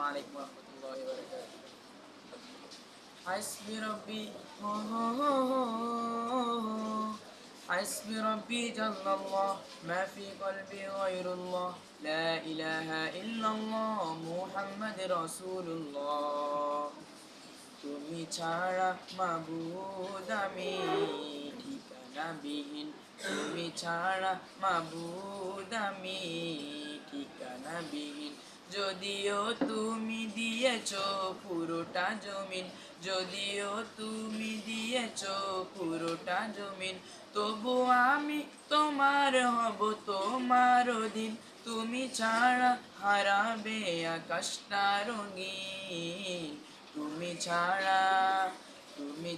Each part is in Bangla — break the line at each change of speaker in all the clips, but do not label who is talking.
আলাইকুম ওয়া রাহমাতুল্লাহি ওয়া বারাকাতুহু। حسبي ربي حسبي ربي جل الله ما في قلبي غير الله لا إله إلا الله محمد رسول الله তুমি ছাড়া মাবুদ আমি ঠিকানাবিহীন তুমি ছাড়া মাবুদ আমি ঠিকানাবিহীন যদিও তুমি দিয়েছো পুরোটা জমিন যদিও তুমি দিয়েছো পুরোটা জমিন তবু আমি তোমার হব তোমার অধীন তুমি ছাড়া হারাবে আকাশটা রঙিন তুমি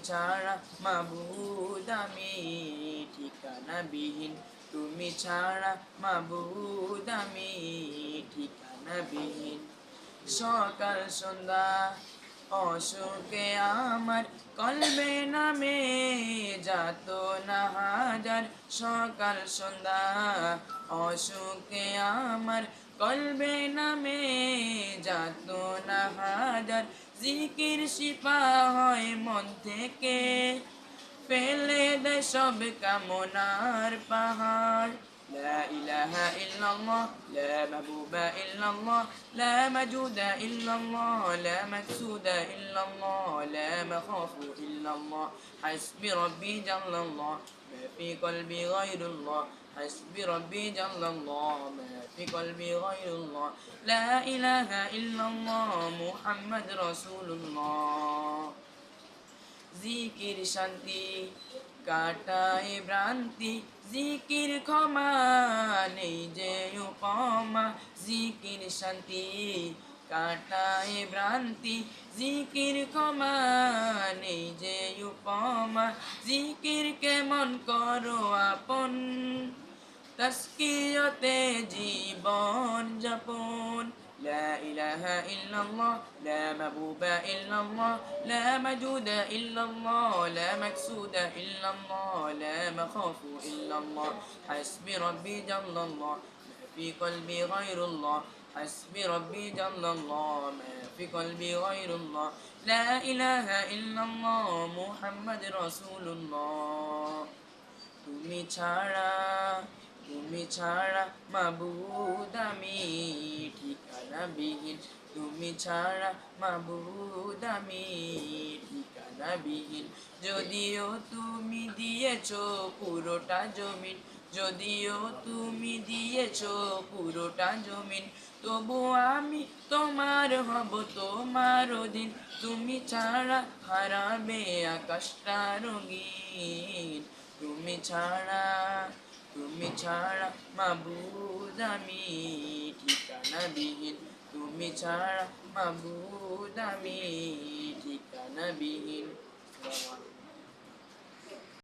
ছাড়া মাবুদ আমি ঠিকানাবিহীন তুমি ছাড়া মাবুদ আমি ঠিকানাবিহীন সকাল সন্ধ্যা অসুখে আমার কলবে নামে যাত না হাজার সকাল সন্ধ্যা অসুখে আমার কলবে নামে যাত না হাজার জিকির শিপা হয় মন থেকে ফেলে দেয় সব কামনার পাহাড় لا إله إلا الله لا محبوب إلا الله لا موجود إلا الله لا مقصود إلا الله لا مخاف إلا الله حسبي ربي جل الله ما في قلبي غير الله حسبي ربي جل الله ما في قلبي غير الله لا إله إلا الله محمد رسول الله জিকির শান্তি কাটায় ভ্রান্তি জিকির ক্ষমা নেই যে উপমা জিকির শান্তি কাটায় ভ্রান্তি জিকির ক্ষমা নেই যে উপমা জিকির কেমন করো আপন তাসকিয়তে জীবন যাপন لا إله إلا الله لا محبوب إلا الله لا موجود إلا الله لا مقصود إلا الله لا مخاف إلا الله حسبي ربي جل الله ما في قلبي غير الله حسبي ربي جل الله ما في قلبي غير الله لا إله إلا الله محمد رسول الله তুমি ছাড়া মাবুদ আমি ঠিকানাবিহীন তুমি ছাড়া মাবুদ আমি ঠিকানাবিহীন যদিও তুমি দিয়েছো পুরোটা জমিন যদিও তুমি দিয়েছো পুরোটা জমিন তবু আমি তোমার হব তোমার অধীন তুমি ছাড়া হারাবে আকাশটা রঙিন তুমি ছাড়া মাবুদ আমি ঠিকানাবিহীন তুমি ছাড়া মাবুদ আমি ঠিকানাবিহীন।